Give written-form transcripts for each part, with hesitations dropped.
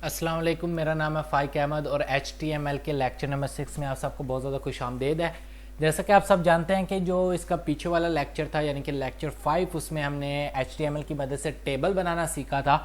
अस्सलाम वालेकुम, मेरा नाम है फ़ाइक अहमद और HTML के लेक्चर नंबर 6 में आप सबको बहुत ज़्यादा खुशामदीद है। जैसा कि आप सब जानते हैं कि जो इसका पीछे वाला लेक्चर था यानी कि लेक्चर 5, उसमें हमने HTML की मदद से टेबल बनाना सीखा था।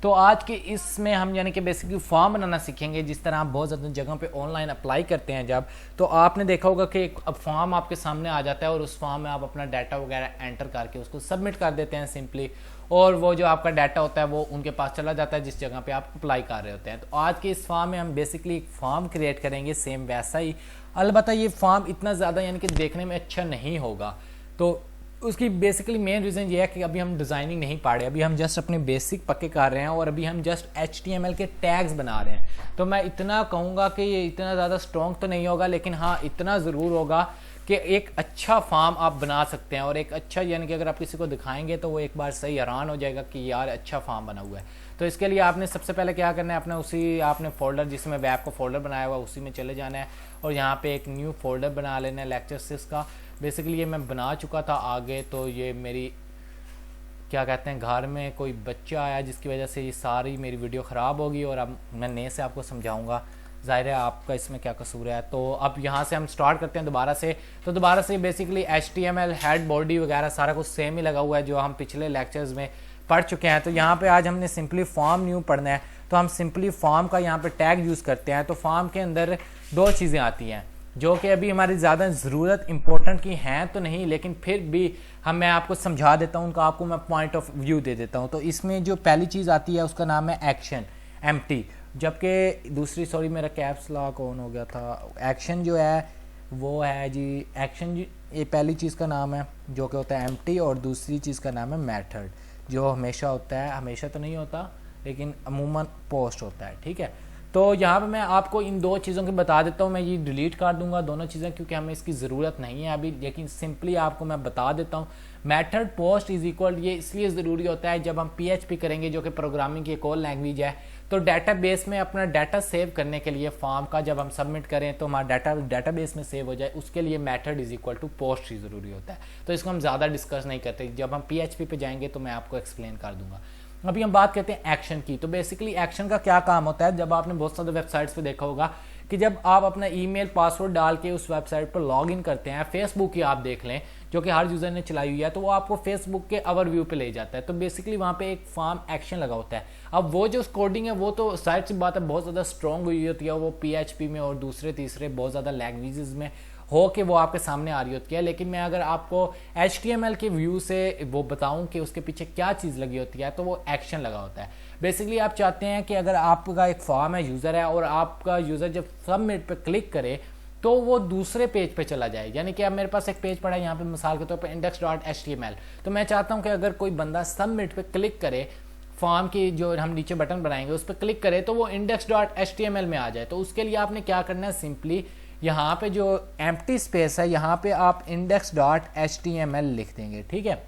तो आज के इसमें हम यानी कि बेसिकली फॉर्म बनाना सीखेंगे। जिस तरह आप बहुत ज़्यादा जगहों पे ऑनलाइन अप्लाई करते हैं जब, तो आपने देखा होगा कि एक फॉर्म आपके सामने आ जाता है और उस फॉर्म में आप अपना डाटा वगैरह एंटर करके उसको सबमिट कर देते हैं सिंपली, और वो जो आपका डाटा होता है वो उनके पास चला जाता है जिस जगह पे आप अप्लाई कर रहे होते हैं। तो आज के इस फॉर्म में हम बेसिकली एक फॉर्म क्रिएट करेंगे सेम वैसा ही। अलबत्ता ये फॉर्म इतना ज़्यादा यानी कि देखने में अच्छा नहीं होगा। तो उसकी बेसिकली मेन रीज़न ये है कि अभी हम डिज़ाइनिंग नहीं पा रहे, अभी हम जस्ट अपने बेसिक पक्के कर रहे हैं और अभी हम जस्ट HTML के टैग्स बना रहे हैं। तो मैं इतना कहूँगा कि ये इतना ज़्यादा स्ट्रॉन्ग तो नहीं होगा, लेकिन हाँ इतना ज़रूर होगा कि एक अच्छा फॉर्म आप बना सकते हैं। और एक अच्छा यानी कि अगर आप किसी को दिखाएंगे तो वो एक बार सही हैरान हो जाएगा कि यार अच्छा फॉर्म बना हुआ है। तो इसके लिए आपने सबसे पहले क्या करना है, अपने आपने फोल्डर जिसमें वेब का फोल्डर बनाया हुआ उसी में चले जाना है और यहाँ पे एक न्यू फोल्डर बना लेना है लेक्चर 6 का। बेसिकली ये मैं बना चुका था आगे, तो ये मेरी क्या कहते हैं घर में कोई बच्चा आया जिसकी वजह से ये सारी मेरी वीडियो ख़राब होगी और अब मैं नए से आपको समझाऊंगा। ज़ाहिर है आपका इसमें क्या कसूर है। तो अब यहाँ से हम स्टार्ट करते हैं दोबारा से। तो दोबारा से बेसिकली HTML हेड बॉडी वगैरह सारा कुछ सेम ही लगा हुआ है जो हम पिछले लेक्चर्स में पढ़ चुके हैं। तो यहाँ पे आज हमने सिंपली फॉर्म न्यू पढ़ना है, तो हम सिंपली फॉर्म का यहाँ पे टैग यूज़ करते हैं। तो फॉर्म के अंदर दो चीज़ें आती हैं जो कि अभी हमारी ज़्यादा ज़रूरत इंपॉर्टेंट की हैं तो नहीं, लेकिन फिर भी मैं आपको समझा देता हूँ, उनका आपको मैं पॉइंट ऑफ व्यू दे देता हूँ। तो इसमें जो पहली चीज़ आती है उसका नाम है एक्शन, एम्प्टी। जबकि दूसरी, सॉरी मेरा कैप्स लॉक ऑन हो गया था। एक्शन जो है वो है जी एक्शन, ये पहली चीज़ का नाम है जो कि होता है एम्प्टी, और दूसरी चीज़ का नाम है मेथड जो हमेशा होता है, हमेशा तो नहीं होता लेकिन अमूमन पोस्ट होता है। ठीक है, तो यहाँ पे मैं आपको इन दो चीज़ों के बता देता हूँ। मैं ये डिलीट कर दूंगा दोनों चीज़ें क्योंकि हमें इसकी ज़रूरत नहीं है अभी, लेकिन सिंपली आपको मैं बता देता हूँ। मेथड पोस्ट इज इक्वल, ये इसलिए ज़रूरी होता है जब हम PHP करेंगे जो कि प्रोग्रामिंग की एक और लैंग्वेज है। तो डेटाबेस में अपना डाटा सेव करने के लिए फॉर्म का जब हम सबमिट करें तो हमारा डाटाबेस में सेव हो जाए, उसके लिए method is equal to post ही ज़रूरी होता है। तो इसको हम ज़्यादा डिस्कस नहीं करते, जब हम PHP पे जाएंगे तो मैं आपको एक्सप्लेन कर दूंगा। अभी हम बात करते हैं एक्शन की। तो बेसिकली एक्शन का क्या काम होता है, जब आपने बहुत सारे वेबसाइट्स पे देखा होगा कि जब आप अपना ईमेल पासवर्ड डाल के उस वेबसाइट पर लॉग इन करते हैं, फेसबुक की आप देख लें जो कि हर यूज़र ने चलाई हुई है, तो वो आपको फेसबुक के ओवरव्यू पे ले जाता है। तो बेसिकली वहाँ पे एक फॉर्म एक्शन लगा होता है। अब वो जो कोडिंग है वो तो साइड सी बात है बहुत ज़्यादा स्ट्रॉन्ग हुई होती है, वो PHP में और दूसरे तीसरे बहुत ज़्यादा लैंग्वेजेस में हो के वो आपके सामने आ रही होती है। लेकिन मैं अगर आपको HTML के व्यू से वो बताऊं कि उसके पीछे क्या चीज़ लगी होती है, तो वो एक्शन लगा होता है। बेसिकली आप चाहते हैं कि अगर आपका एक फॉर्म है, यूज़र है, और आपका यूज़र जब सबमिट पे क्लिक करे तो वो दूसरे पेज पे चला जाए। यानी कि अब मेरे पास एक पेज पड़ा है यहाँ पे मिसाल के तौर पर index.html, तो मैं चाहता हूँ कि अगर कोई बंदा सबमिट पे क्लिक करे, फॉर्म की जो हम नीचे बटन बनाएंगे उस पर क्लिक करे तो वो index.html में आ जाए। तो उसके लिए आपने क्या करना है, सिंपली यहाँ पे जो एम्प्टी स्पेस है यहाँ पे आप index.html लिख देंगे। ठीक है,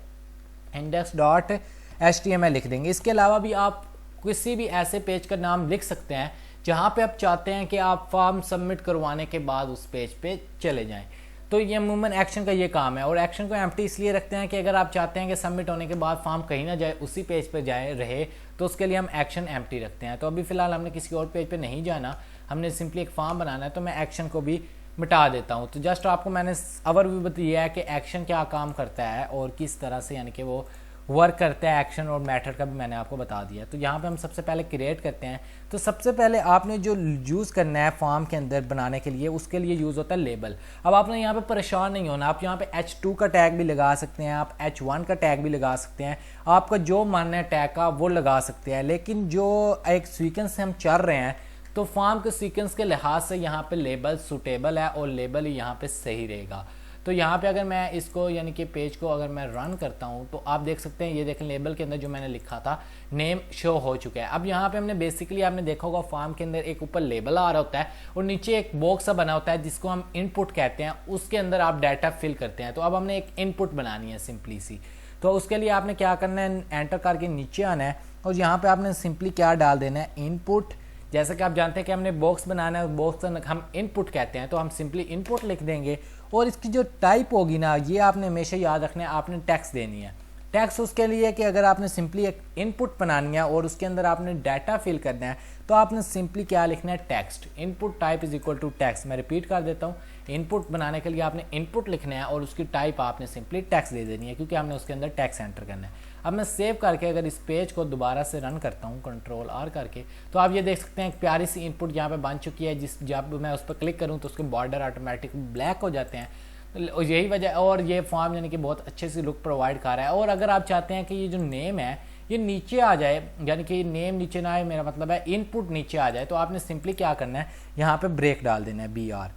index.html लिख देंगे। इसके अलावा भी आप किसी भी ऐसे पेज का नाम लिख सकते हैं जहाँ पे आप चाहते हैं कि आप फॉर्म सबमिट करवाने के बाद उस पेज पे चले जाएं। तो ये अमूमन एक्शन का ये काम है। और एक्शन को एम्प्टी इसलिए रखते हैं कि अगर आप चाहते हैं कि सबमिट होने के बाद फॉर्म कहीं ना जाए, उसी पेज पे जाए रहे, तो उसके लिए हम एक्शन एम्प्टी रखते हैं। तो अभी फिलहाल हमने किसी और पेज पे नहीं जाना, हमने सिंपली एक फॉर्म बनाना है, तो मैं एक्शन को भी मिटा देता हूँ। तो जस्ट आपको मैंने ओवरव्यू बताया है कि एक्शन क्या काम करता है और किस तरह से यानी कि वो वर्क करता है। एक्शन और मेथड का भी मैंने आपको बता दिया। तो यहाँ पे हम सबसे पहले क्रिएट करते हैं। तो सबसे पहले आपने जो यूज़ करना है फॉर्म के अंदर बनाने के लिए, उसके लिए यूज़ होता है लेबल। अब आपने यहाँ पे परेशान नहीं होना, आप यहाँ पे H2 का टैग भी लगा सकते हैं, आप H1 का टैग भी लगा सकते हैं, आपका जो मानना है टैग का वो लगा सकते हैं। लेकिन जो एक सीक्वेंस से हम चल रहे हैं, तो फॉर्म के सीक्वेंस के लिहाज से यहाँ पे लेबल सूटेबल है और लेबल ही यहाँ पे सही रहेगा। तो यहाँ पे अगर मैं इसको यानी कि पेज को अगर मैं रन करता हूँ तो आप देख सकते हैं, ये देखें लेबल के अंदर जो मैंने लिखा था नेम शो हो चुका है। अब यहाँ पे हमने बेसिकली आपने देखा होगा फॉर्म के अंदर एक ऊपर लेबल आ रहा होता है और नीचे एक बॉक्स सा बना होता है जिसको हम इनपुट कहते हैं, उसके अंदर आप डाटा फिल करते हैं। तो अब हमने एक इनपुट बनानी है सिंपली सी। तो उसके लिए आपने क्या करना है, एंटर करके नीचे आना है और यहाँ पे आपने सिंपली क्या डाल देना है, इनपुट। जैसे कि आप जानते हैं कि हमने बॉक्स बनाना है, बॉक्स हम इनपुट कहते हैं, तो हम सिंपली इनपुट लिख देंगे। और इसकी जो टाइप होगी ना, ये आपने हमेशा याद रखना है, आपने टेक्स्ट देनी है। टैक्स उसके लिए कि अगर आपने सिंपली एक इनपुट बनानी है और उसके अंदर आपने डाटा फिल करना है तो आपने सिंपली क्या लिखना है, text. Input type is equal to text. मैं रिपीट कर देता हूँ, इनपुट बनाने के लिए आपने इनपुट लिखना है और उसकी टाइप आपने सिंपली टेक्स्ट दे देनी है, क्योंकि हमने उसके अंदर टेक्स्ट एंटर करना है। अब मैं सेव करके अगर इस पेज को दोबारा से रन करता हूँ कंट्रोल आर करके, तो आप ये देख सकते हैं एक प्यारी सी इनपुट यहाँ पे बन चुकी है, जब मैं उस पर क्लिक करूँ तो उसके बॉर्डर ऑटोमेटिक ब्लैक हो जाते हैं। यही वजह, और ये फॉर्म यानी कि बहुत अच्छे से लुक प्रोवाइड कर रहा है। और अगर आप चाहते हैं कि ये जो नेम है ये नीचे आ जाए, यानी कि नेम नीचे ना आए, मेरा मतलब है इनपुट नीचे आ जाए, तो आपने सिंपली क्या करना है, यहाँ पे ब्रेक डाल देना है BR,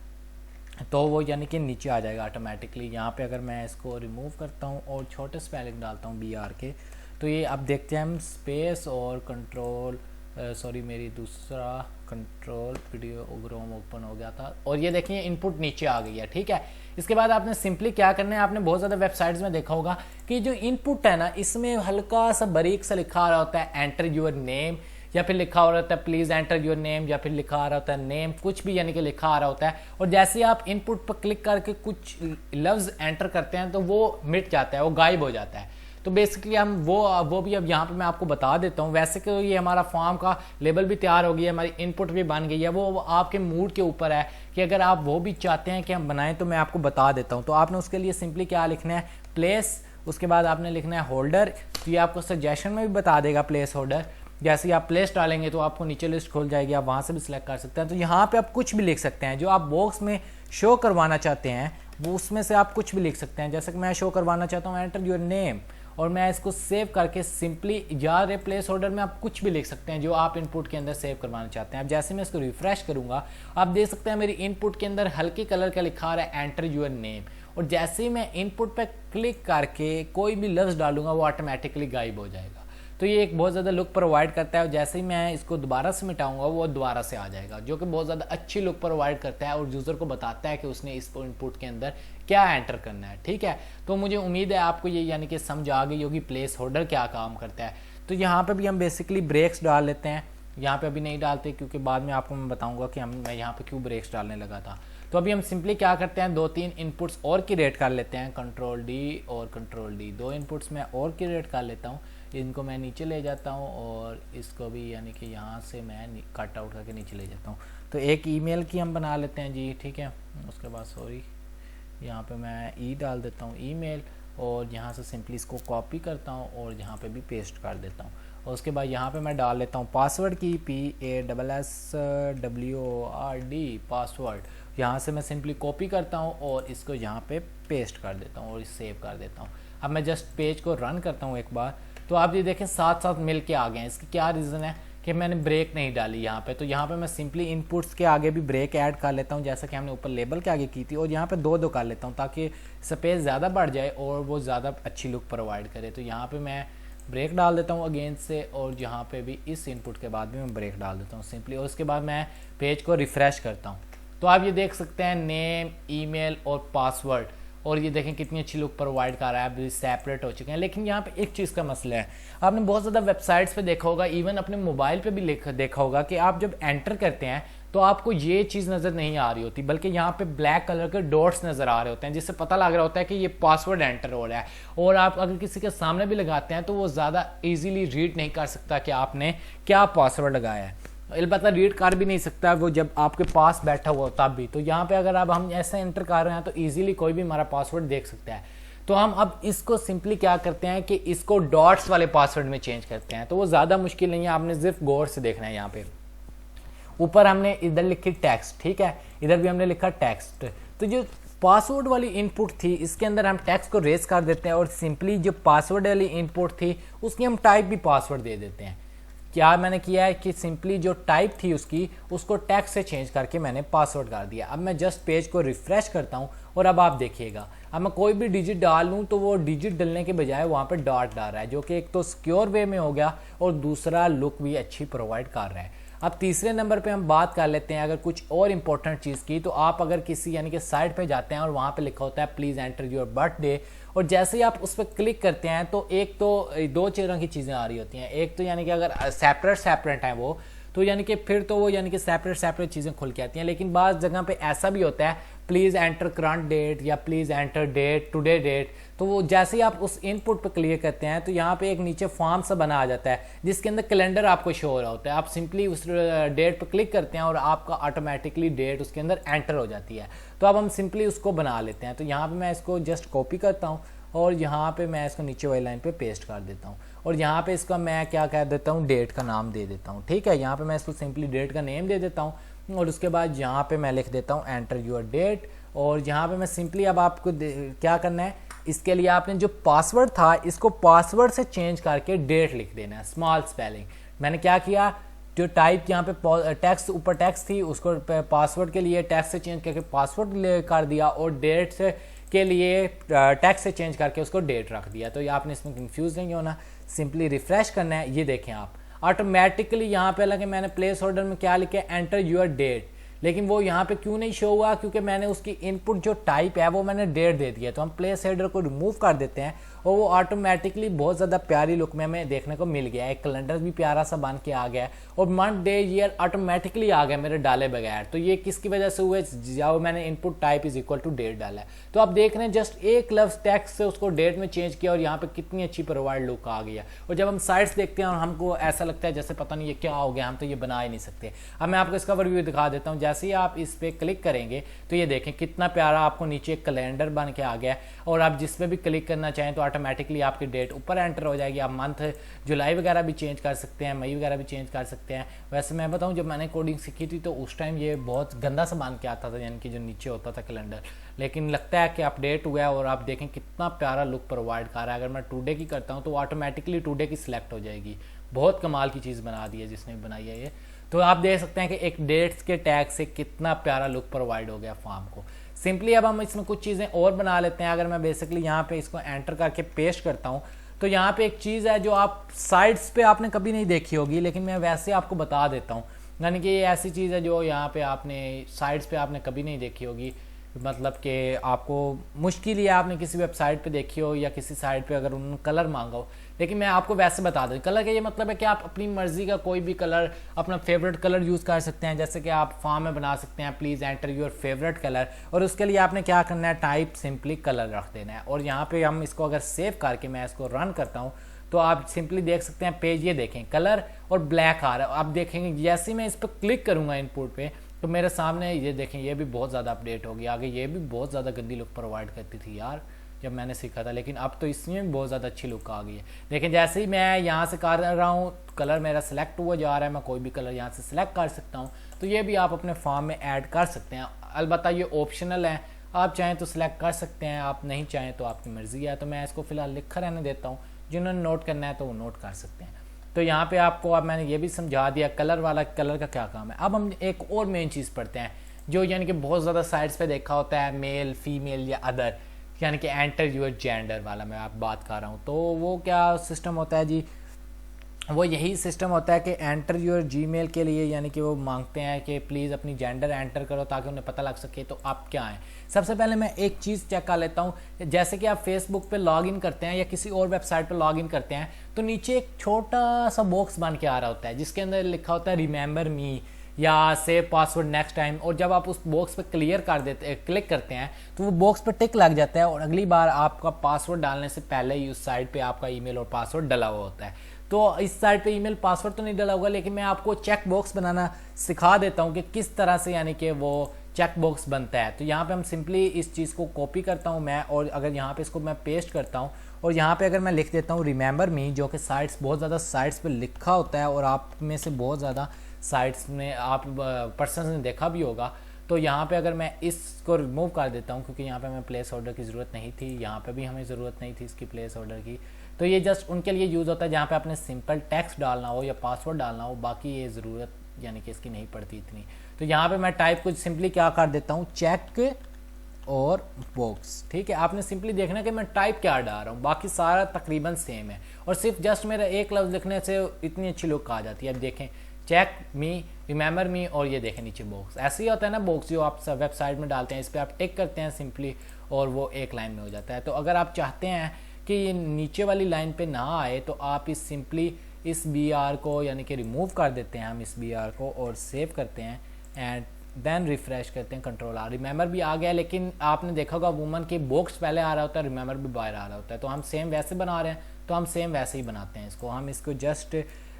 तो वो यानी कि नीचे आ जाएगा ऑटोमेटिकली। यहाँ पे अगर मैं इसको रिमूव करता हूँ और छोटे स्पेलिंग डालता हूँ BR के, तो ये अब देखते हैं हम स्पेस और कंट्रोल सॉरी मेरी दूसरा कंट्रोल वीडियोग्राम ओपन हो गया था, और ये देखिए इनपुट नीचे आ गई है। ठीक है, इसके बाद आपने सिंपली क्या करना है, आपने बहुत ज़्यादा वेबसाइट्स में देखा होगा कि जो इनपुट है ना, इसमें हल्का सा बारीक सा लिखा आ रहा होता है एंटर योर नेम, या फिर लिखा हो रहा होता है प्लीज एंटर योर नेम, या फिर लिखा आ रहा होता है नेम, कुछ भी यानी कि लिखा आ रहा होता है। और जैसे आप इनपुट पर क्लिक करके कुछ लफ्ज एंटर करते हैं तो वो मिट जाता है, वो गायब हो जाता है। तो बेसिकली हम वो भी अब यहाँ पे मैं आपको बता देता हूँ। वैसे कि ये हमारा फॉर्म का लेबल भी तैयार हो गया है, हमारी इनपुट भी बन गई है, वो आपके मूड के ऊपर है कि अगर आप वो भी चाहते हैं कि हम बनाएं तो मैं आपको बता देता हूँ। तो आपने उसके लिए सिंपली क्या लिखना है, प्लेस, उसके बाद आपने लिखना है होल्डर, तो ये आपको सजेशन में भी बता देगा प्लेस होल्डर। जैसे ही आप प्लेस डालेंगे तो आपको नीचे लिस्ट खोल जाएगी, आप वहाँ से भी सिलेक्ट कर सकते हैं। तो यहाँ पे आप कुछ भी लिख सकते हैं, जो आप बॉक्स में शो करवाना चाहते हैं वो उसमें से आप कुछ भी लिख सकते हैं। जैसे कि मैं शो करवाना चाहता हूँ एंटर योर नेम, और मैं इसको सेव करके सिंपली या रिप्लेस ऑर्डर में आप कुछ भी लिख सकते हैं जो आप इनपुट के अंदर सेव करवाना चाहते हैं। अब जैसे मैं इसको रिफ्रेश करूंगा, आप देख सकते हैं मेरी इनपुट के अंदर हल्के कलर का लिखा रहा है एंटर योर नेम, और जैसे ही मैं इनपुट पे क्लिक करके कोई भी लफ्ज डालूंगा वो ऑटोमेटिकली गायब हो जाएगा। तो ये एक बहुत ज़्यादा लुक प्रोवाइड करता है, और जैसे ही मैं इसको दोबारा से मिटाऊंगा वो दोबारा से आ जाएगा, जो कि बहुत ज़्यादा अच्छी लुक प्रोवाइड करता है और यूज़र को बताता है कि उसने इस इनपुट के अंदर क्या एंटर करना है। ठीक है, तो मुझे उम्मीद है आपको ये यानी कि समझ आ गई होगी प्लेस होल्डर क्या काम करता है। तो यहाँ पे भी हम बेसिकली ब्रेक्स डाल लेते हैं, यहाँ पे अभी नहीं डालते क्योंकि बाद में आपको मैं बताऊँगा कि मैं यहाँ पे क्यों ब्रेक्स डालने लगा था। तो अभी हम सिंपली क्या करते हैं, 2-3 इनपुट्स और क्रिएट कर लेते हैं, कंट्रोल डी और कंट्रोल डी, 2 इनपुट्स मैं और क्रिएट कर लेता हूँ। इनको मैं नीचे ले जाता हूँ और इसको भी यानी कि यहाँ से मैं कट आउट करके नीचे ले जाता हूँ। तो एक ईमेल की हम बना लेते हैं जी, ठीक है। उसके बाद सॉरी यहाँ पे मैं डाल देता हूँ ईमेल, और यहाँ से सिंपली इसको कॉपी करता हूँ और यहाँ पे भी पेस्ट कर देता हूँ। और उसके बाद यहाँ पे मैं डाल लेता हूँ पासवर्ड की, PASSWORD पासवर्ड। यहाँ से मैं सिंपली कॉपी करता हूँ और इसको यहाँ पे पेस्ट कर देता हूँ और सेव कर देता हूँ। अब मैं जस्ट पेज को रन करता हूँ एक बार, तो आप ये देखें साथ साथ मिल के आ गए हैं। इसकी क्या रीज़न है कि मैंने ब्रेक नहीं डाली यहाँ पे। तो यहाँ पे मैं सिंपली इनपुट्स के आगे भी ब्रेक ऐड कर लेता हूँ, जैसा कि हमने ऊपर लेबल के आगे की थी, और यहाँ पे 2-2 कर लेता हूँ ताकि स्पेस ज़्यादा बढ़ जाए और वो ज़्यादा अच्छी लुक प्रोवाइड करे। तो यहाँ पे मैं ब्रेक डाल देता हूँ अगेन से, और यहाँ पे भी इस इनपुट के बाद भी मैं ब्रेक डाल देता हूँ सिंपली, और उसके बाद मैं पेज को रिफ़्रेश करता हूँ। तो आप ये देख सकते हैं नेम, ईमेल और पासवर्ड, और ये देखें कितनी अच्छी लुक प्रोवाइड कर रहा है, अभी सेपरेट हो चुके हैं। लेकिन यहाँ पे एक चीज़ का मसला है, आपने बहुत ज़्यादा वेबसाइट्स पे देखा होगा, इवन अपने मोबाइल पे भी देखा होगा कि आप जब एंटर करते हैं तो आपको ये चीज़ नज़र नहीं आ रही होती, बल्कि यहाँ पे ब्लैक कलर के डॉट्स नज़र आ रहे होते हैं, जिससे पता लग रहा होता है कि ये पासवर्ड एंटर हो रहा है। और आप अगर किसी के सामने भी लगाते हैं तो वो ज़्यादा ईजीली रीड नहीं कर सकता कि आपने क्या पासवर्ड लगाया है, अलबत्ता रीड कर भी नहीं सकता वो जब आपके पास बैठा हुआ हो तब भी। तो यहाँ पे अगर अब हम ऐसे एंटर कर रहे हैं तो इजीली कोई भी हमारा पासवर्ड देख सकता है। तो हम अब इसको सिंपली क्या करते हैं कि इसको डॉट्स वाले पासवर्ड में चेंज करते हैं, तो वो ज़्यादा मुश्किल नहीं है, आपने सिर्फ गौर से देखना है। यहाँ पे ऊपर हमने इधर लिखी टेक्स्ट, ठीक है, इधर भी हमने लिखा टेक्स्ट। तो जो पासवर्ड वाली इनपुट थी इसके अंदर हम टेक्स्ट को रेस कर देते हैं, और सिंपली जो पासवर्ड वाली इनपुट थी उसकी हम टाइप भी पासवर्ड दे देते हैं। क्या मैंने किया है कि सिंपली जो टाइप थी उसको टेक्स्ट से चेंज करके मैंने पासवर्ड कर दिया। अब मैं जस्ट पेज को रिफ्रेश करता हूं, और अब आप देखिएगा, अब मैं कोई भी डिजिट डाल लूं तो वो डिजिट डालने के बजाय वहां पे डॉट डाल रहा है, जो कि एक तो सिक्योर वे में हो गया और दूसरा लुक भी अच्छी प्रोवाइड कर रहा है। अब तीसरे नंबर पे हम बात कर लेते हैं अगर कुछ और इंपॉर्टेंट चीज़ की, तो आप अगर किसी यानी कि साइट पे जाते हैं और वहाँ पे लिखा होता है प्लीज़ एंटर योर बर्थडे, और जैसे ही आप उस पर क्लिक करते हैं तो एक तो 2 तरह की चीज़ें आ रही होती हैं। एक तो यानी कि अगर सेपरेट हैं वो, तो यानी कि फिर तो वो यानी कि सेपरेट चीज़ें खुल के आती हैं। लेकिन बाज़ जगह पे ऐसा भी होता है प्लीज़ एंटर करंट डेट या please enter date today date, तो वो जैसे ही आप उस इनपुट पर क्लिक करते हैं तो यहाँ पे एक नीचे फॉर्म सा बना आ जाता है जिसके अंदर कैलेंडर आपको शो हो रहा होता है। आप सिंपली उस डेट पर क्लिक करते हैं और आपका ऑटोमेटिकली डेट उसके अंदर एंटर हो जाती है। तो अब हम सिंपली उसको बना लेते हैं। तो यहाँ पे मैं इसको जस्ट कॉपी करता हूँ और यहाँ पे मैं इसको नीचे वाली लाइन पे पेस्ट कर देता हूँ और यहाँ पे इसका मैं क्या कह देता हूँ, डेट का नाम दे देता हूँ। ठीक है, यहाँ पे मैं इसको सिंपली डेट का नेम दे देता हूँ और उसके बाद यहाँ पे मैं लिख देता हूँ एंटर योर डेट। और यहाँ पे मैं सिंपली अब आपको क्या करना है, इसके लिए आपने जो पासवर्ड था इसको पासवर्ड से चेंज करके डेट लिख देना है, स्मॉल स्पेलिंग। मैंने क्या किया, जो टाइप यहाँ पे टेक्स्ट ऊपर टेक्स्ट थी उसको पासवर्ड के लिए टेक्स्ट से चेंज करके पासवर्ड कर दिया और डेट से के लिए टेक्स्ट से चेंज करके उसको डेट रख दिया। तो ये आपने इसमें कंफ्यूज नहीं होना, सिंपली रिफ्रेश करना है। ये देखें आप ऑटोमेटिकली यहाँ पे, हालांकि मैंने प्लेस होल्डर में क्या लिखा है एंटर योर डेट, लेकिन वो यहाँ पे क्यों नहीं शो हुआ, क्योंकि मैंने उसकी इनपुट जो टाइप है वो मैंने डेट दे दिया। तो हम प्लेस हेडर को रिमूव कर देते हैं और वो ऑटोमेटिकली बहुत ज़्यादा प्यारी लुक में हमें देखने को मिल गया है। एक कैलेंडर भी प्यारा सा बन के आ गया है और मंथ डे ईयर ऑटोमेटिकली आ गया मेरे डाले बगैर। तो ये किसकी वजह से हुआ, जब मैंने input type is equal to date डाला है। तो आप देख रहे हैं जस्ट एक लफ्ज टेक्स्ट से उसको डेट में चेंज किया और यहाँ पे कितनी अच्छी प्रोवाइड लुक आ गई है। और जब हम साइट्स देखते हैं और हमको ऐसा लगता है जैसे पता नहीं ये क्या हो गया, हम तो ये बना ही नहीं सकते। अब मैं आपको इसका ओवरव्यू दिखा देता हूँ। जैसे ही आप इस पे क्लिक करेंगे तो ये देखें कितना प्यारा आपको नीचे एक कैलेंडर बन के आ गया है और आप जिस पे भी क्लिक करना चाहें तो ऑटोमेटिकली आपकी डेट ऊपर एंटर हो जाएगी। आप मंथ जुलाई वगैरह भी चेंज कर सकते हैं, मई वगैरह भी चेंज कर सकते हैं। वैसे मैं बताऊं जब मैंने कोडिंग सीखी थी तो उस टाइम ये बहुत गंदा सा बन के आता था, यानी कि जो नीचे होता था कैलेंडर, लेकिन लगता है कि अपडेट हुआ है और आप देखें कितना प्यारा लुक प्रोवाइड कर रहा है। अगर मैं टुडे की करता हूँ तो ऑटोमेटिकली टुडे की सिलेक्ट हो जाएगी। बहुत कमाल की चीज़ बना दी है जिसने बनाई है ये। तो आप देख सकते हैं कि एक डेट्स के टैग से कितना प्यारा लुक प्रोवाइड हो गया फॉर्म को। सिंपली अब हम इसमें कुछ चीज़ें और बना लेते हैं। अगर मैं बेसिकली यहाँ पे इसको एंटर करके पेस्ट करता हूँ तो यहाँ पे एक चीज़ है जो आप साइड्स पे आपने कभी नहीं देखी होगी, लेकिन मैं वैसे आपको बता देता हूँ। यानी कि ये ऐसी चीज़ है जो यहाँ पे आपने साइड्स पे आपने कभी नहीं देखी होगी, मतलब कि आपको मुश्किल ही है आपने किसी वेबसाइट पे देखी हो या किसी साइट पे अगर उन्होंने कलर मांगा हो, लेकिन मैं आपको वैसे बता दूं। कलर का ये मतलब है कि आप अपनी मर्जी का कोई भी कलर, अपना फेवरेट कलर यूज़ कर सकते हैं। जैसे कि आप फॉर्म में बना सकते हैं please enter your favourite colour, और उसके लिए आपने क्या करना है, टाइप सिंपली कलर रख देना है। और यहाँ पे हम इसको अगर सेव करके मैं इसको रन करता हूँ तो आप सिंपली देख सकते हैं पेज, ये देखें कलर और ब्लैक आ रहा है। आप देखेंगे जैसे ही मैं इस पर क्लिक करूँगा इनपुट पे तो मेरे सामने ये देखें ये भी बहुत ज़्यादा अपडेट होगी। आगे ये भी बहुत ज़्यादा गंदी लुक प्रोवाइड करती थी यार जब मैंने सीखा था, लेकिन अब तो इसमें भी बहुत ज़्यादा अच्छी लुक आ गई है। लेकिन जैसे ही मैं यहाँ से कर रहा हूँ कलर मेरा सिलेक्ट हुआ जा रहा है, मैं कोई भी कलर यहाँ से सिलेक्ट कर सकता हूँ। तो ये भी आप अपने फॉर्म में ऐड कर सकते हैं। अलबत्ता ये ऑप्शनल है, आप चाहें तो सिलेक्ट कर सकते हैं, आप नहीं चाहें तो आपकी मर्जी है। तो मैं इसको फिलहाल लिखा रहने देता हूँ, जिन्होंने नोट करना है तो वो नोट कर सकते हैं। तो यहाँ पे आपको अब मैंने ये भी समझा दिया कलर वाला, कलर का क्या काम है। अब हम एक और मेन चीज़ पढ़ते हैं जो यानी कि बहुत ज़्यादा साइट्स पे देखा होता है, मेल फीमेल या अदर, यानी कि एंटर योर जेंडर वाला मैं आप बात कर रहा हूँ। तो वो क्या सिस्टम होता है जी, वो यही सिस्टम होता है कि एंटर योर जीमेल के लिए, यानी कि वो मांगते हैं कि प्लीज़ अपनी जेंडर एंटर करो ताकि उन्हें पता लग सके तो आप क्या हैं। सबसे पहले मैं एक चीज़ चेक कर लेता हूँ, जैसे कि आप फेसबुक पे लॉगिन करते हैं या किसी और वेबसाइट पे लॉगिन करते हैं तो नीचे एक छोटा सा बॉक्स बन के आ रहा होता है जिसके अंदर लिखा होता है रिमेंबर मी या सेव पासवर्ड नेक्स्ट टाइम। और जब आप उस बॉक्स पे क्लिक करते हैं तो वो बॉक्स पे टिक लग जाता है और अगली बार आपका पासवर्ड डालने से पहले ही उस साइट पे आपका ईमेल और पासवर्ड डला हुआ होता है। तो इस साइट पे ईमेल पासवर्ड तो नहीं डला होगा, लेकिन मैं आपको चेक बॉक्स बनाना सिखा देता हूँ कि किस तरह से यानी कि वो चेक बॉक्स बनता है। तो यहाँ पे हम सिंपली इस चीज़ को कॉपी करता हूँ मैं, और अगर यहाँ पे इसको मैं पेस्ट करता हूँ और यहाँ पे अगर मैं लिख देता हूँ रिमेंबर मी, जो कि साइट्स बहुत ज़्यादा साइट्स पे लिखा होता है और आप में से बहुत ज़्यादा साइट्स में आप पर्सन ने देखा भी होगा। तो यहाँ पे अगर मैं इसको रिमूव कर देता हूँ क्योंकि यहाँ पे हमें प्लेस ऑर्डर की ज़रूरत नहीं थी, यहाँ पे भी हमें ज़रूरत नहीं थी इसकी प्लेस ऑर्डर की। तो ये जस्ट उनके लिए यूज़ होता है जहाँ पे आपने सिंपल टेक्स्ट डालना हो या पासवर्ड डालना हो, बाकी ये ज़रूरत यानी कि इसकी नहीं पड़ती इतनी। तो यहाँ पे मैं टाइप कुछ सिंपली क्या कर देता हूँ, चेक और बॉक्स। ठीक है, आपने सिंपली देखना कि मैं टाइप क्या डाल रहा हूँ, बाकी सारा तकरीबन सेम है और सिर्फ जस्ट मेरा एक लफ्ज़ लिखने से इतनी अच्छी लुक आ जाती है। अब देखें चेक मी, रिमेंबर मी, और ये देखें नीचे बॉक्स। ऐसे ही होता है ना बॉक्स जो आप वेबसाइट में डालते हैं, इस पर आप टिक करते हैं सिंपली और वो एक लाइन में हो जाता है। तो अगर आप चाहते हैं कि ये नीचे वाली लाइन पे ना आए तो आप इस सिंपली इस बी आर को यानी कि रिमूव कर देते हैं हम इस बी आर को और सेव करते हैं एंड देन रिफ्रेश करते हैं कंट्रोल आर। रिमेंबर भी आ गया, लेकिन आपने देखा होगा वुमन के बॉक्स पहले आ रहा होता है, रिमेंबर भी बाहर आ रहा होता है। तो हम सेम वैसे बना रहे हैं, तो हम सेम वैसे ही बनाते हैं इसको। हम इसको जस्ट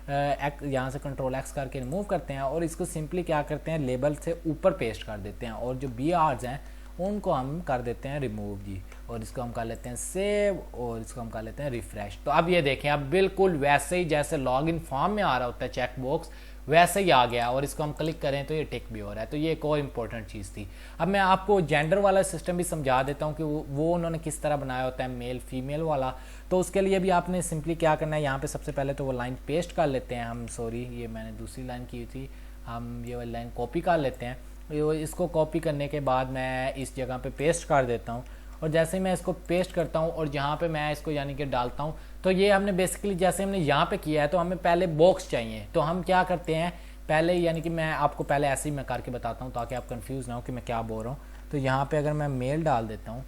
यहाँ से कंट्रोल एक्स करके रिमूव करते हैं और इसको सिंपली क्या करते हैं, लेबल से ऊपर पेस्ट कर देते हैं और जो बी आर्स हैं उनको हम कर देते हैं रिमूव जी, और इसको हम कर लेते हैं सेव और इसको हम कर लेते हैं रिफ्रेश। तो अब ये देखें, अब बिल्कुल वैसे ही जैसे लॉग इन फॉर्म में आ रहा होता है चेक बॉक्स, वैसे ही आ गया और इसको हम क्लिक करें तो ये टिक भी हो रहा है। तो ये एक और इम्पोर्टेंट चीज़ थी। अब मैं आपको जेंडर वाला सिस्टम भी समझा देता हूँ कि वो उन्होंने किस तरह बनाया होता है, मेल फीमेल वाला। तो उसके लिए भी आपने सिंपली क्या करना है, यहाँ पे सबसे पहले तो वो लाइन पेस्ट कर लेते हैं हम, सॉरी ये मैंने दूसरी लाइन की थी, हम ये वाली लाइन कॉपी कर लेते हैं। इसको कॉपी करने के बाद मैं इस जगह पे पेस्ट कर देता हूँ और जैसे ही मैं इसको पेस्ट करता हूँ और जहाँ पे मैं इसको यानी कि डालता हूँ, तो ये हमने बेसिकली जैसे हमने यहाँ पे किया है, तो हमें पहले बॉक्स चाहिए। तो हम क्या करते हैं पहले, यानी कि मैं आपको पहले ऐसे ही मैं करके बताता हूँ ताकि आप कंफ्यूज ना हो कि मैं क्या बोल रहा हूँ। तो यहाँ पे अगर मैं मेल डाल देता हूँ,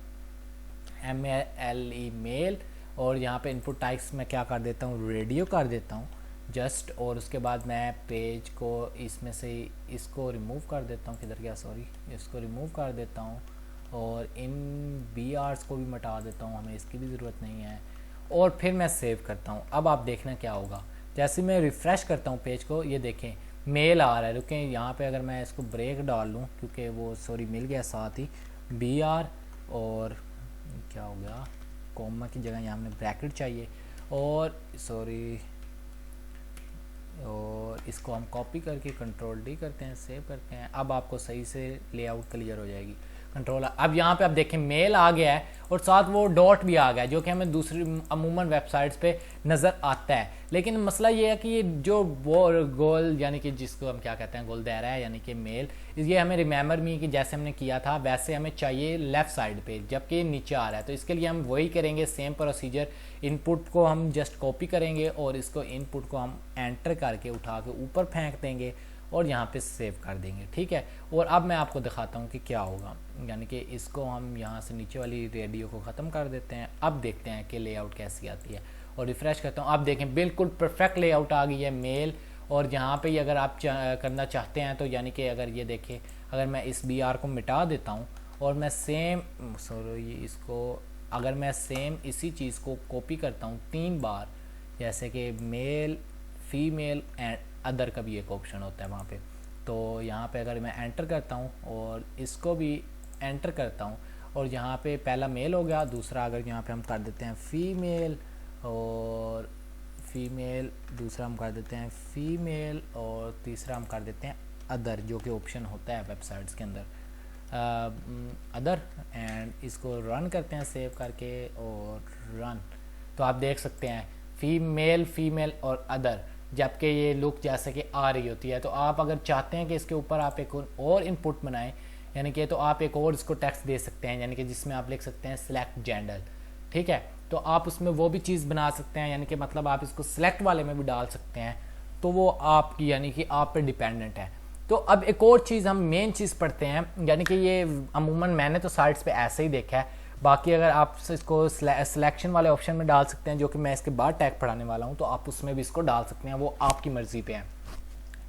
MELE मेल, और यहाँ पे इनपुट टाइप्स में क्या कर देता हूँ, रेडियो कर देता हूँ जस्ट, और उसके बाद मैं पेज को इसमें से इसको रिमूव कर देता हूँ, किधर गया सॉरी, इसको रिमूव कर देता हूँ और इन बी आर्स को भी मिटा देता हूँ, हमें इसकी भी ज़रूरत नहीं है, और फिर मैं सेव करता हूँ। अब आप देखना क्या होगा, जैसे मैं रिफ़्रेश करता हूँ पेज को, ये देखें मेल आ रहा है। रुकें, यहाँ पे अगर मैं इसको ब्रेक डाल लूँ, क्योंकि वो सॉरी मिल गया साथ ही बी आर, और क्या हो गया, कॉमा की जगह यहाँ हमें ब्रैकेट चाहिए, और सॉरी, और इसको हम कॉपी करके कंट्रोल डी करते हैं, सेव करते हैं। अब आपको सही से लेआउट क्लियर हो जाएगी। कंट्रोल, अब यहाँ पे आप देखें मेल आ गया है और साथ वो डॉट भी आ गया है, जो कि हमें दूसरी अमूमन वेबसाइट्स पे नज़र आता है। लेकिन मसला ये है कि ये जो वो गोल यानी कि जिसको हम क्या कहते हैं गोल दायरा है, यानी कि मेल, ये हमें रिमेंबर मी कि जैसे हमने किया था वैसे हमें चाहिए लेफ़्ट साइड पे, जबकि नीचे आ रहा है। तो इसके लिए हम वही करेंगे, सेम प्रोसीजर। इनपुट को हम जस्ट कॉपी करेंगे और इसको इनपुट को हम एंटर करके उठा के ऊपर फेंक देंगे और यहाँ पे सेव कर देंगे, ठीक है। और अब मैं आपको दिखाता हूँ कि क्या होगा, यानी कि इसको हम यहाँ से नीचे वाली रेडियो को ख़त्म कर देते हैं। अब देखते हैं कि लेआउट कैसी आती है, और रिफ़्रेश करता हूँ। आप देखें बिल्कुल परफेक्ट लेआउट आ गई है मेल। और यहाँ पे अगर आप करना चाहते हैं तो यानी कि अगर ये देखें, अगर मैं इस बी आर को मिटा देता हूँ और मैं सेम सॉरी इसको, अगर मैं सेम इसी चीज़ को कॉपी करता हूँ 3 बार, जैसे कि मेल फीमेल एंड अदर का भी एक ऑप्शन होता है वहाँ पे, तो यहाँ पे अगर मैं एंटर करता हूँ और इसको भी एंटर करता हूँ, और यहाँ पे पहला मेल हो गया, दूसरा अगर यहाँ पे हम कर देते हैं फीमेल, और फीमेल, दूसरा हम कर देते हैं फीमेल, और तीसरा हम कर देते हैं अदर, जो कि ऑप्शन होता है वेबसाइट्स के अंदर अदर, एंड इसको रन करते हैं सेव करके और रन। तो आप देख सकते हैं फीमेल फीमेल और अदर, जबकि ये लुक जैसे कि आ रही होती है। तो आप अगर चाहते हैं कि इसके ऊपर आप एक और इनपुट बनाएं, यानी कि तो आप एक और इसको टेक्स्ट दे सकते हैं, यानी कि जिसमें आप लिख सकते हैं सिलेक्ट जेंडर, ठीक है। तो आप उसमें वो भी चीज़ बना सकते हैं, यानी कि मतलब आप इसको सिलेक्ट वाले में भी डाल सकते हैं। तो वो आपकी यानी कि आप पे डिपेंडेंट है। तो अब एक और चीज़ हम मेन चीज़ पढ़ते हैं, यानी कि ये अमूमन मैंने तो साइट्स पे ऐसे ही देखा है, बाकी अगर आप इसको सिलेक्शन वाले ऑप्शन में डाल सकते हैं, जो कि मैं इसके बाद टैग पढ़ाने वाला हूँ, तो आप उसमें भी इसको डाल सकते हैं, वो आपकी मर्ज़ी पे है,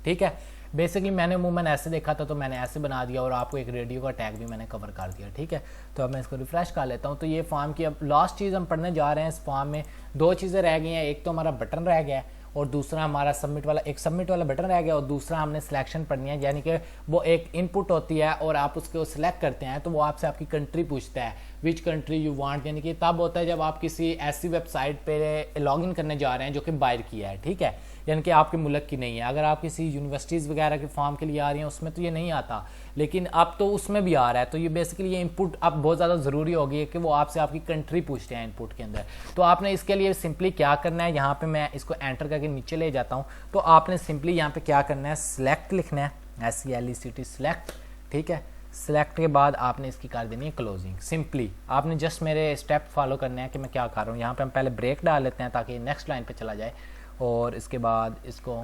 ठीक है। बेसिकली मैंने अमूमन ऐसे देखा था तो मैंने ऐसे बना दिया, और आपको एक रेडियो का टैग भी मैंने कवर कर दिया, ठीक है। तो अब मैं इसको रिफ्रेश कर लेता हूँ। तो ये फॉर्म की अब लास्ट चीज़ हम पढ़ने जा रहे हैं। इस फॉर्म में 2 चीज़ें रह गई हैं, एक तो हमारा बटन रह गया है और दूसरा हमारा सबमिट वाला, एक सबमिट वाला बटन रह गया और दूसरा हमने सिलेक्शन पढ़नी है, यानी कि वो एक इनपुट होती है और आप उसको सिलेक्ट करते हैं तो वो आपसे आपकी कंट्री पूछता है, विच कंट्री यू वांट, यानी कि तब होता है जब आप किसी ऐसी वेबसाइट पे लॉगिन करने जा रहे हैं जो कि बाहर किया है, ठीक है, यानी कि आपके मुल्क की नहीं है। अगर आप किसी यूनिवर्सिटीज़ वगैरह के फॉर्म के लिए आ रही हैं उसमें तो ये नहीं आता, लेकिन अब तो उसमें भी आ रहा है। तो ये बेसिकली ये इनपुट अब बहुत ज़्यादा ज़रूरी हो गई है कि वो आपसे आपकी कंट्री पूछते हैं इनपुट के अंदर। तो आपने इसके लिए सिंपली क्या करना है, यहाँ पे मैं इसको एंटर करके नीचे ले जाता हूँ, तो आपने सिंपली यहाँ पे क्या करना है, सिलेक्ट लिखना है, SELECT सिलेक्ट, ठीक है। सिलेक्ट के बाद आपने इसकी कर देनी है क्लोजिंग। सिंपली आपने जस्ट मेरे स्टेप फॉलो करने हैं कि मैं क्या कर रहा हूँ। यहाँ पे हम पहले ब्रेक डाल लेते हैं ताकि नेक्स्ट लाइन पे चला जाए, और इसके बाद इसको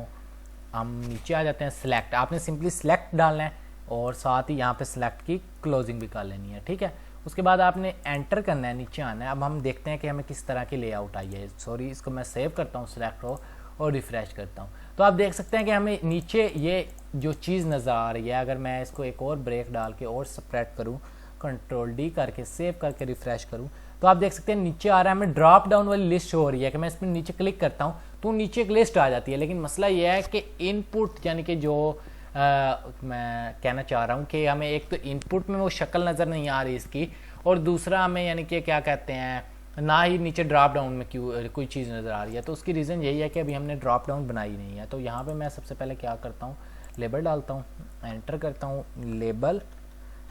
हम नीचे आ जाते हैं। सिलेक्ट आपने सिंपली सिलेक्ट डालना है और साथ ही यहाँ पे सिलेक्ट की क्लोजिंग भी कर लेनी है, ठीक है। उसके बाद आपने एंटर करना है, नीचे आना है। अब हम देखते हैं कि हमें किस तरह की लेआउट आई है। सॉरी, इसको मैं सेव करता हूँ सिलेक्ट को, और रिफ़्रेश करता हूँ तो आप देख सकते हैं कि हमें नीचे ये जो चीज़ नज़र आ रही है। अगर मैं इसको एक और ब्रेक डाल के और स्प्रेड करूँ, कंट्रोल डी करके सेव करके रिफ़्रेश करूँ, तो आप देख सकते हैं नीचे आ रहा है, हमें ड्रॉप डाउन वाली लिस्ट हो रही है कि मैं इस पर नीचे क्लिक करता हूँ तो नीचे एक लिस्ट आ जाती है। लेकिन मसला ये है कि इनपुट यानी कि जो मैं कहना चाह रहा हूँ कि हमें एक तो इनपुट में वो शक्ल नज़र नहीं आ रही इसकी, और दूसरा हमें यानी कि क्या कहते हैं, ना ही नीचे ड्रॉप डाउन में क्यों कोई चीज़ नज़र आ रही है। तो उसकी रीज़न यही है कि अभी हमने ड्रॉप डाउन बनाई नहीं है। तो यहाँ पे मैं सबसे पहले क्या करता हूँ, लेबल डालता हूँ, एंटर करता हूँ, लेबल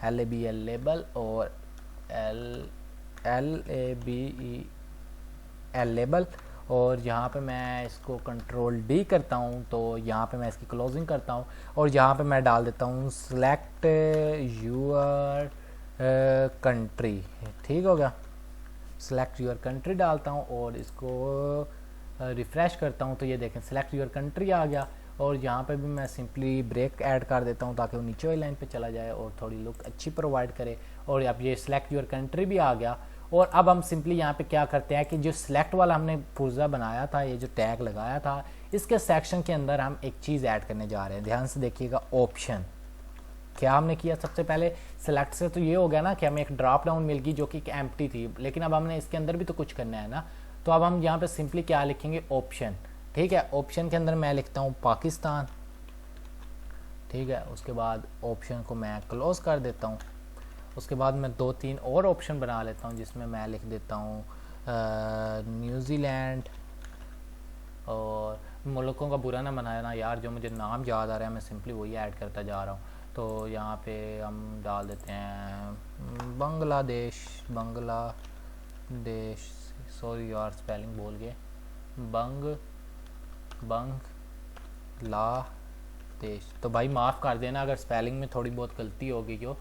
LABL लेबल और LABEL लेबल, और यहाँ पे मैं इसको कंट्रोल डी करता हूँ तो यहाँ पे मैं इसकी क्लोजिंग करता हूँ और यहाँ पे मैं डाल देता हूँ सेलेक्ट यूर कंट्री। ठीक होगा, सेलेक्ट यूर कंट्री डालता हूँ और इसको रिफ़्रेश करता हूँ तो ये देखें सेलेक्ट यूर कंट्री आ गया। और यहाँ पे भी मैं सिंपली ब्रेक ऐड कर देता हूँ ताकि वो नीचे वाली लाइन पे चला जाए और थोड़ी लुक अच्छी प्रोवाइड करे। और अब ये सिलेक्ट यूर कंट्री भी आ गया। और अब हम सिंपली यहाँ पे क्या करते हैं कि जो सिलेक्ट वाला हमने पुर्जा बनाया था, ये जो टैग लगाया था, इसके सेक्शन के अंदर हम एक चीज़ ऐड करने जा रहे हैं। ध्यान से देखिएगा, ऑप्शन। क्या हमने किया सबसे पहले, सिलेक्ट से तो ये हो गया ना कि हमें एक ड्रॉप डाउन मिल गई जो कि एम्प्टी थी, लेकिन अब हमने इसके अंदर भी तो कुछ करना है ना। तो अब हम यहाँ पे सिंपली क्या लिखेंगे, ऑप्शन। ठीक है, ऑप्शन के अंदर मैं लिखता हूँ पाकिस्तान। ठीक है, उसके बाद ऑप्शन को मैं क्लोज कर देता हूँ। उसके बाद मैं 2-3 और ऑप्शन बना लेता हूँ जिसमें मैं लिख देता हूँ न्यूजीलैंड। और मुल्कों का बुरा ना मनाना यार, जो मुझे नाम याद आ रहा है मैं सिंपली वही ऐड करता जा रहा हूँ। तो यहाँ पे हम डाल देते हैं बांग्लादेश, सॉरी यार स्पेलिंग बोल गए, बांग्लादेश। तो भाई माफ़ कर देना अगर स्पेलिंग में थोड़ी बहुत गलती होगी जो।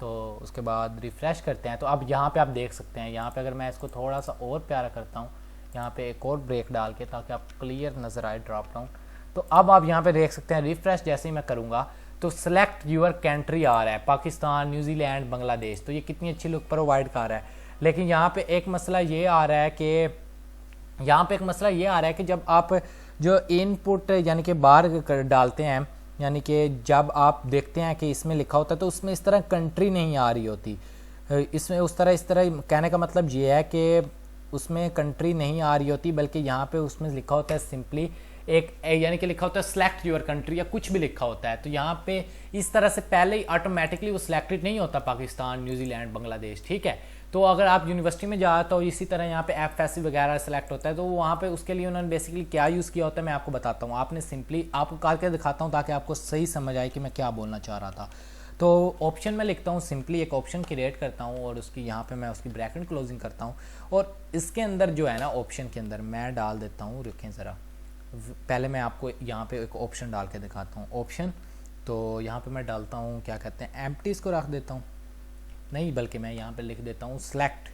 तो उसके बाद रिफ़्रेश करते हैं तो अब यहाँ पे आप देख सकते हैं, यहाँ पे अगर मैं इसको थोड़ा सा और प्यारा करता हूँ, यहाँ पे एक और ब्रेक डाल के ताकि आप क्लियर नज़र आए ड्रॉप डाउन। तो अब आप यहाँ पे देख सकते हैं रिफ़्रेश जैसे ही मैं करूँगा तो सेलेक्ट यूर कंट्री आ रहा है, पाकिस्तान, न्यूजीलैंड, बांग्लादेश। तो ये कितनी अच्छी लुक प्रोवाइड कर रहा है। लेकिन यहाँ पे एक मसला ये आ रहा है कि जब आप जो इनपुट यानी कि बाहर डालते हैं, यानी कि जब आप देखते हैं कि इसमें लिखा होता है तो उसमें इस तरह कंट्री नहीं आ रही होती। इसमें इस तरह कहने का मतलब ये है कि उसमें कंट्री नहीं आ रही होती, बल्कि यहाँ पे उसमें लिखा होता है सिंपली यानी कि लिखा होता है सेलेक्ट यूर कंट्री या कुछ भी लिखा होता है। तो यहाँ पे इस तरह से पहले ही ऑटोमेटिकली वो सिलेक्टेड नहीं होता पाकिस्तान, न्यूजीलैंड, बांग्लादेश। ठीक है, तो अगर आप यूनिवर्सिटी में जाए तो इसी तरह यहाँ पे FSC वगैरह सेलेक्ट होता है। तो वहाँ पे उसके लिए उन्होंने बेसिकली क्या यूज़ किया होता है मैं आपको बताता हूँ। आपने सिंपली आपको करके दिखाता हूँ ताकि आपको सही समझ आए कि मैं क्या बोलना चाह रहा था। तो ऑप्शन में लिखता हूँ, सिंपली एक ऑप्शन क्रिएट करता हूँ और उसकी यहाँ पे मैं उसकी ब्रैकेट क्लोजिंग करता हूँ और इसके अंदर जो है ना ऑप्शन के अंदर मैं डाल देता हूँ, रुकें ज़रा, पहले मैं आपको यहाँ पे एक ऑप्शन डाल के दिखाता हूँ। ऑप्शन तो यहाँ पे मैं डालता हूँ क्या कहते हैं, एम्प्टी इसको रख देता हूँ, नहीं बल्कि मैं यहाँ पे लिख देता हूँ सेलेक्ट,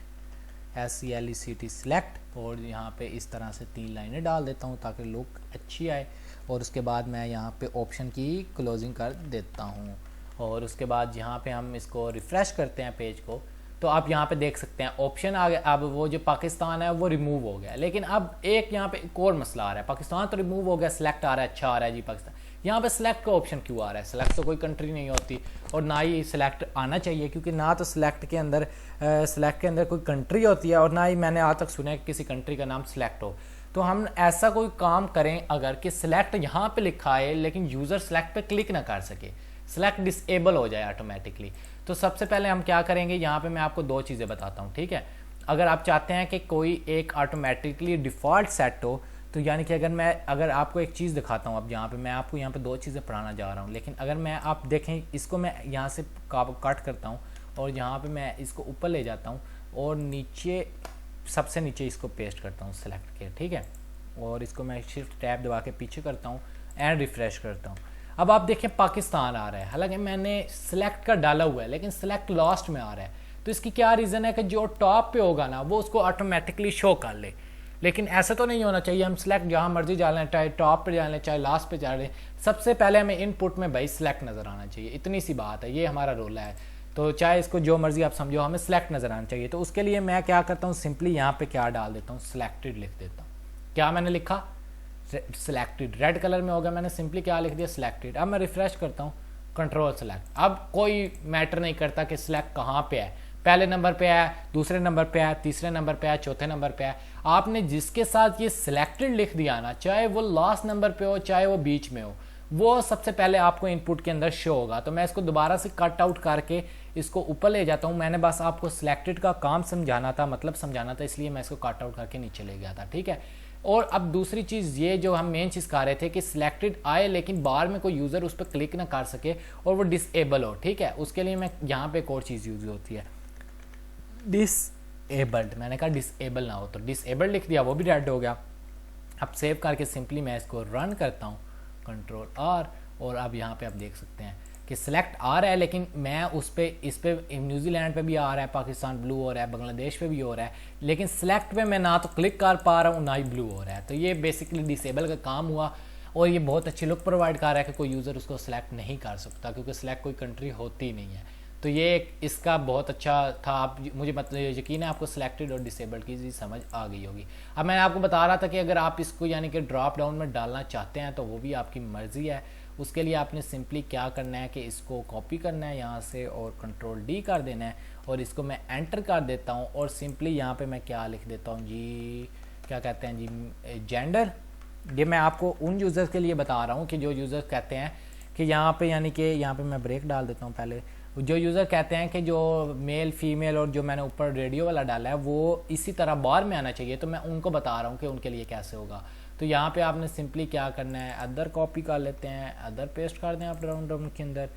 SELECT सेलेक्ट, और यहाँ पे इस तरह से 3 लाइनें डाल देता हूँ ताकि लुक अच्छी आए। और उसके बाद मैं यहाँ पे ऑप्शन की क्लोजिंग कर देता हूँ और उसके बाद यहाँ पे हम इसको रिफ़्रेश करते हैं पेज को। तो आप यहाँ पे देख सकते हैं ऑप्शन आ गया। अब वो जो पाकिस्तान है वो रिमूव हो गया, लेकिन अब एक यहाँ पे एक और मसला आ रहा है। पाकिस्तान तो रिमूव हो गया, सिलेक्ट आ रहा है, अच्छा आ रहा है जी पाकिस्तान। यहाँ पे सिलेक्ट का ऑप्शन क्यों आ रहा है? सिलेक्ट तो कोई कंट्री नहीं होती और ना ही सिलेक्ट आना चाहिए, क्योंकि ना तो सिलेक्ट के अंदर कोई कंट्री होती है और ना ही मैंने आज तक सुना है कि किसी कंट्री का नाम सिलेक्ट हो। तो हम ऐसा कोई काम करें अगर कि सिलेक्ट यहाँ पे लिखा है लेकिन यूज़र सिलेक्ट पे क्लिक ना कर सके, सिलेक्ट डिसेबल हो जाए ऑटोमेटिकली। तो सबसे पहले हम क्या करेंगे, यहाँ पे मैं आपको 2 चीज़ें बताता हूँ, ठीक है। अगर आप चाहते हैं कि कोई एक ऑटोमेटिकली डिफ़ॉल्ट सेट हो, तो यानी कि अगर आपको एक चीज़ दिखाता हूँ, अब यहाँ पे मैं आपको यहाँ पे 2 चीज़ें पढ़ाना जा रहा हूँ, लेकिन अगर आप देखें इसको मैं यहाँ से कट करता हूँ और यहाँ पे मैं इसको ऊपर ले जाता हूँ और नीचे सबसे नीचे इसको पेस्ट करता हूँ सेलेक्ट के, ठीक है। और इसको मैं शिफ्ट टैब दबा के पीछे करता हूँ एंड रिफ़्रेश करता हूँ। अब आप देखें पाकिस्तान आ रहा है, हालांकि मैंने सिलेक्ट का डाला हुआ है लेकिन सिलेक्ट लास्ट में आ रहा है। तो इसकी क्या रीज़न है कि जो टॉप पे होगा ना वो उसको ऑटोमेटिकली शो कर ले, लेकिन ऐसा तो नहीं होना चाहिए। हम सिलेक्ट जहाँ मर्जी डालें, चाहे टॉप पे डालें चाहे लास्ट पे डालें, सबसे पहले हमें इनपुट में भाई सिलेक्ट नज़र आना चाहिए, इतनी सी बात है, ये हमारा रोल है। तो चाहे इसको जो मर्जी आप समझो, हमें सिलेक्ट नज़र आना चाहिए। तो उसके लिए मैं क्या करता हूँ, सिंपली यहाँ पे क्या डाल देता हूँ, सिलेक्टेड लिख देता हूँ। क्या मैंने लिखा, सिलेक्टेड रेड कलर में होगा, मैंने सिंपली क्या लिख दिया सिलेक्टेड। अब मैं रिफ्रेश करता हूँ कंट्रोल सेलेक्ट, अब कोई मैटर नहीं करता कि सिलेक्ट कहाँ पे है, पहले नंबर पे है, दूसरे नंबर पे है, तीसरे नंबर पे है, चौथे नंबर पे है। आपने जिसके साथ ये सिलेक्टेड लिख दिया ना, चाहे वो लास्ट नंबर पे हो चाहे वो बीच में हो, वो सबसे पहले आपको इनपुट के अंदर शो होगा। तो मैं इसको दोबारा से कट आउट करके इसको ऊपर ले जाता हूँ। मैंने बस आपको सिलेक्टेड का काम समझाना था, मतलब समझाना था, इसलिए मैं इसको कट आउट करके नीचे ले गया था, ठीक है। और अब दूसरी चीज़ ये जो हम मेन चीज़ कर रहे थे कि सिलेक्टेड आए लेकिन बार में कोई यूज़र उस पर क्लिक ना कर सके और वो डिसेबल हो, ठीक है। उसके लिए मैं यहाँ पे एक और चीज़ यूज होती है डिसेबल्ड, मैंने कहा डिसेबल ना हो, तो डिसेबल्ड लिख दिया, वो भी रेड हो गया। अब सेव करके सिंपली मैं इसको रन करता हूँ कंट्रोल आर, और अब यहाँ पे आप देख सकते हैं कि सिलेक्ट आ रहा है, लेकिन मैं इस पे न्यूजीलैंड पे भी आ रहा है, पाकिस्तान ब्लू हो रहा है, बांग्लादेश पे भी हो रहा है, लेकिन सिलेक्ट पे मैं ना तो क्लिक कर पा रहा हूँ ना ही ब्लू हो रहा है। तो ये बेसिकली डिसेबल का काम हुआ, और ये बहुत अच्छी लुक प्रोवाइड कर रहा है कि कोई यूज़र उसको सिलेक्ट नहीं कर सकता, क्योंकि सिलेक्ट कोई कंट्री होती नहीं है। तो ये इसका बहुत अच्छा था। आप मुझे यकीन है आपको सिलेक्टेड और डिसेबल्ड की चीज़ समझ आ गई होगी। अब मैं आपको बता रहा था कि अगर आप इसको यानी कि ड्रॉप डाउन में डालना चाहते हैं तो वो भी आपकी मर्ज़ी है। उसके लिए आपने सिंपली क्या करना है कि इसको कॉपी करना है यहाँ से और कंट्रोल डी कर देना है, और इसको मैं एंटर कर देता हूँ, और सिंपली यहाँ पे मैं क्या लिख देता हूँ जी, क्या कहते हैं जी, जेंडर। ये मैं आपको उन यूज़र्स के लिए बता रहा हूँ कि जो यूज़र्स कहते हैं कि यहाँ पे यानी कि यहाँ पे मैं ब्रेक डाल देता हूँ पहले। जो यूज़र कहते हैं कि जो मेल फीमेल और जो मैंने ऊपर रेडियो वाला डाला है वो इसी तरह बार में आना चाहिए, तो मैं उनको बता रहा हूँ कि उनके लिए कैसे होगा। तो यहाँ पे आपने सिंपली क्या करना है, अदर कॉपी कर लेते हैं, अदर पेस्ट कर दें आप ड्रॉप डाउन के अंदर।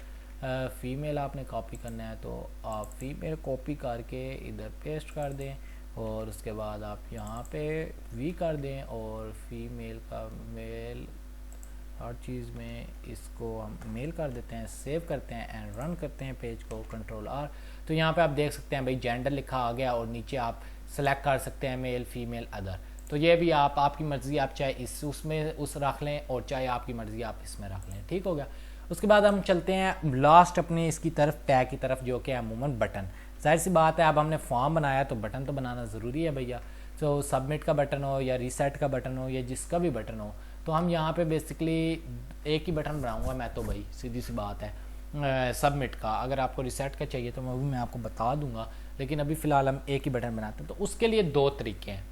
फीमेल आपने कॉपी करना है तो आप फीमेल कॉपी करके इधर पेस्ट कर दें, और उसके बाद आप यहाँ पे वी कर दें, और फीमेल का मेल हर चीज़ में इसको हम मेल कर देते हैं, सेव करते हैं एंड रन करते हैं पेज को कंट्रोल आर। तो यहाँ पे आप देख सकते हैं भाई जेंडर लिखा आ गया, और नीचे आप सेलेक्ट कर सकते हैं मेल फीमेल अदर। तो ये भी आपकी मर्ज़ी, आप चाहे उसमें रख लें और चाहे आपकी मर्ज़ी आप इसमें रख लें, ठीक हो गया। उसके बाद हम चलते हैं लास्ट अपने इसकी तरफ, टैग की तरफ, जो कि अमूमन बटन। जाहिर सी बात है, अब हमने फॉर्म बनाया तो बटन तो बनाना ज़रूरी है भैया। तो सबमिट का बटन हो या रीसेट का बटन हो या जिसका भी बटन हो, तो हम यहाँ पे बेसिकली एक ही बटन बनाऊंगा मैं तो भाई, सीधी सी बात है सबमिट का। अगर आपको रिसेट का चाहिए तो मैं आपको बता दूंगा, लेकिन अभी फ़िलहाल हम एक ही बटन बनाते हैं। तो उसके लिए दो तरीके हैं,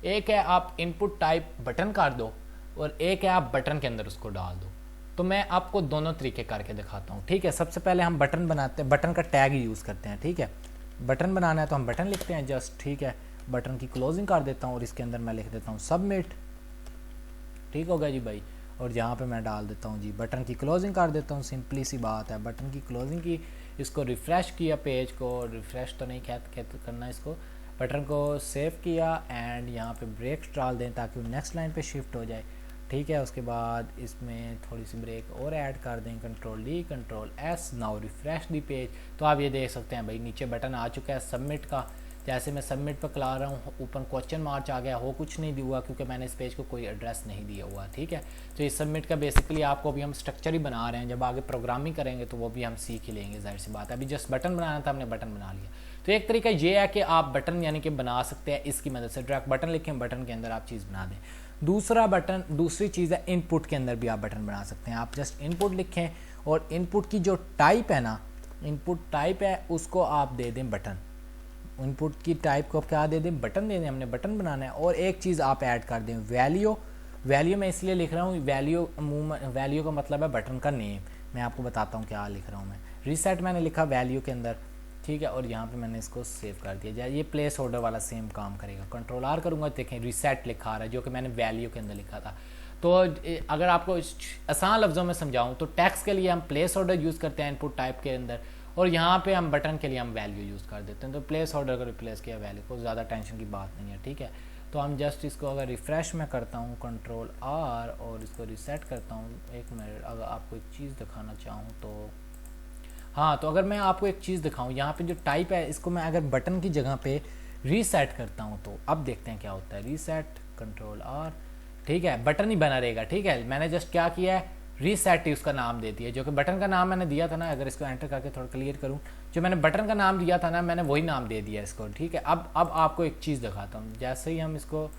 एक है आप इनपुट टाइप बटन कर दो, और एक है आप बटन के अंदर उसको डाल दो। तो मैं आपको दोनों तरीके करके दिखाता हूँ, ठीक है। सबसे पहले हम बटन बनाते हैं, बटन का टैग यूज़ करते हैं, ठीक है। बटन बनाना है तो हम बटन लिखते हैं जस्ट, ठीक है। बटन की क्लोजिंग कर देता हूँ और इसके अंदर मैं लिख देता हूँ सबमिट, ठीक होगा जी भाई। और यहाँ पे मैं डाल देता हूँ जी बटन की क्लोजिंग कर देता हूँ, सिंपली सी बात है। बटन की क्लोजिंग की, इसको रिफ़्रेश किया, पेज को रिफ़्रेश तो नहीं करना, इसको बटन को सेव किया एंड यहाँ पे ब्रेक डाल दें ताकि वो नेक्स्ट लाइन पे शिफ्ट हो जाए, ठीक है। उसके बाद इसमें थोड़ी सी ब्रेक और ऐड कर दें, control D control S, now refresh दी पेज। तो आप ये देख सकते हैं भाई नीचे बटन आ चुका है सबमिट का। जैसे मैं सबमिट पर क्ला रहा हूँ, ऊपर क्वेश्चन मार्क आ गया, हो कुछ नहीं हुआ क्योंकि मैंने इस पेज को कोई एड्रेस नहीं दिया हुआ, ठीक है। तो इस सबमिट का बेसिकली आपको अभी हम स्ट्रक्चर ही बना रहे हैं, जब आगे प्रोग्रामिंग करेंगे तो वो भी हम सीख ही लेंगे, जाहिर सी बात है। अभी जस्ट बटन बनाना था, हमने बटन बना लिया। तो एक तरीका ये है कि आप बटन यानी कि बना सकते हैं इसकी मदद से, डायरेक्ट बटन लिखें, बटन के अंदर आप चीज़ बना दें। दूसरी चीज़ है इनपुट के अंदर भी आप बटन बना सकते हैं। आप जस्ट इनपुट लिखें और इनपुट की जो टाइप है ना, इनपुट टाइप है उसको आप दे दें बटन। इनपुट की टाइप को आप क्या दे दें, बटन दे दें, हमने बटन बनाना है। और एक चीज़ आप ऐड कर दें वैल्यू मैं इसलिए लिख रहा हूँ, वैल्यू का मतलब है बटन का नेम। मैं आपको बताता हूँ क्या लिख रहा हूँ मैं। रीसेट मैंने लिखा वैल्यू के अंदर, ठीक है, और यहाँ पे मैंने इसको सेव कर दिया जाए। ये प्लेस होल्डर वाला सेम काम करेगा। कंट्रोल आर करूँगा, देखें रीसेट लिखा आ रहा है जो कि मैंने वैल्यू के अंदर लिखा था। तो अगर आपको आसान लफ्ज़ों में समझाऊँ तो टेक्स्ट के लिए हम प्लेस होल्डर यूज़ करते हैं इनपुट टाइप के अंदर, और यहाँ पे हम बटन के लिए हम वैल्यू यूज़ कर देते हैं। तो प्लेस होल्डर को रिप्लेस किया वैल्यू को, ज़्यादा टेंशन की बात नहीं है, ठीक है। तो हम जस्ट इसको अगर रिफ़्रेश में करता हूँ कंट्रोल आर और इसको रीसेट करता हूँ, एक मिनट, अगर आपको एक चीज़ दिखाना चाहूँ तो हाँ, तो अगर मैं आपको एक चीज़ दिखाऊँ, यहाँ पे जो टाइप है इसको मैं अगर बटन की जगह पे रीसेट करता हूँ तो अब देखते हैं क्या होता है। रीसेट कंट्रोल आर, ठीक है, बटन ही बना रहेगा, ठीक है। मैंने जस्ट क्या किया है, रीसेट ही उसका नाम दे दिया, जो कि बटन का नाम मैंने दिया था ना। अगर इसको एंटर करके थोड़ा क्लियर करूँ, जो मैंने बटन का नाम दिया था ना, मैंने वही नाम दे दिया इसको, ठीक है। अब आपको एक चीज़ दिखाता हूँ। जैसे ही हम इसको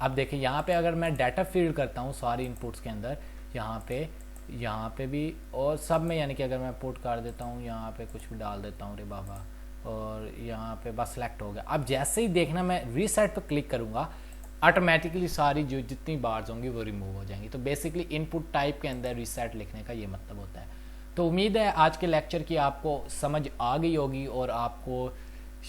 अब देखिए यहाँ पे अगर मैं डाटा फीड करता हूँ सारी इनपुट्स के अंदर, यहाँ पे भी और सब में, यानी कि अगर मैं पुट कर देता हूँ यहाँ पे कुछ भी डाल देता हूँ रे बाबा, और यहाँ पे बस सेलेक्ट हो गया। अब जैसे ही देखना मैं रीसेट पर क्लिक करूँगा, ऑटोमेटिकली सारी जो जितनी बार्स होंगी वो रिमूव हो जाएंगी। तो बेसिकली इनपुट टाइप के अंदर रीसेट लिखने का ये मतलब होता है। तो उम्मीद है आज के लेक्चर की आपको समझ आ गई होगी और आपको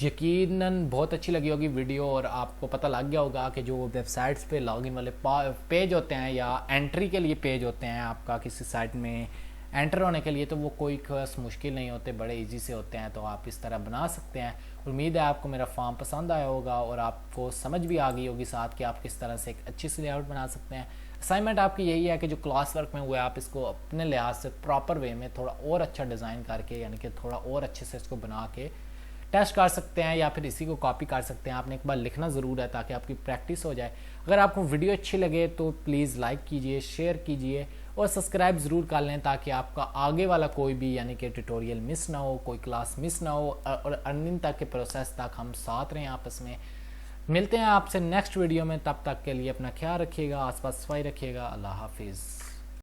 यकीनन बहुत अच्छी लगी होगी वीडियो, और आपको पता लग गया होगा कि जो वेबसाइट्स पे लॉगिन वाले पेज होते हैं या एंट्री के लिए पेज होते हैं आपका किसी साइट में एंटर होने के लिए, तो वो कोई खास मुश्किल नहीं होते, बड़े इजी से होते हैं। तो आप इस तरह बना सकते हैं। उम्मीद है आपको मेरा फॉर्म पसंद आया होगा और आपको समझ भी आ गई होगी साथ कि आप किस तरह से एक अच्छी सी लेआउट बना सकते हैं। असाइनमेंट आपकी यही है कि जो क्लास वर्क में हुआ है आप इसको अपने लिहाज से प्रॉपर वे में थोड़ा और अच्छा डिज़ाइन करके, यानी कि थोड़ा और अच्छे से इसको बना के टेस्ट कर सकते हैं या फिर इसी को कॉपी कर सकते हैं। आपने एक बार लिखना ज़रूर है ताकि आपकी प्रैक्टिस हो जाए। अगर आपको वीडियो अच्छी लगे तो प्लीज़ लाइक कीजिए, शेयर कीजिए और सब्सक्राइब ज़रूर कर लें ताकि आपका आगे वाला कोई भी यानी कि ट्यूटोरियल मिस ना हो, कोई क्लास मिस ना हो, और अर्निंग तक के प्रोसेस तक हम साथ रहें आपस में। मिलते हैं आपसे नेक्स्ट वीडियो में, तब तक के लिए अपना ख्याल रखिएगा, आसपास सफाई रखिएगा। अल्लाह हाफिज़।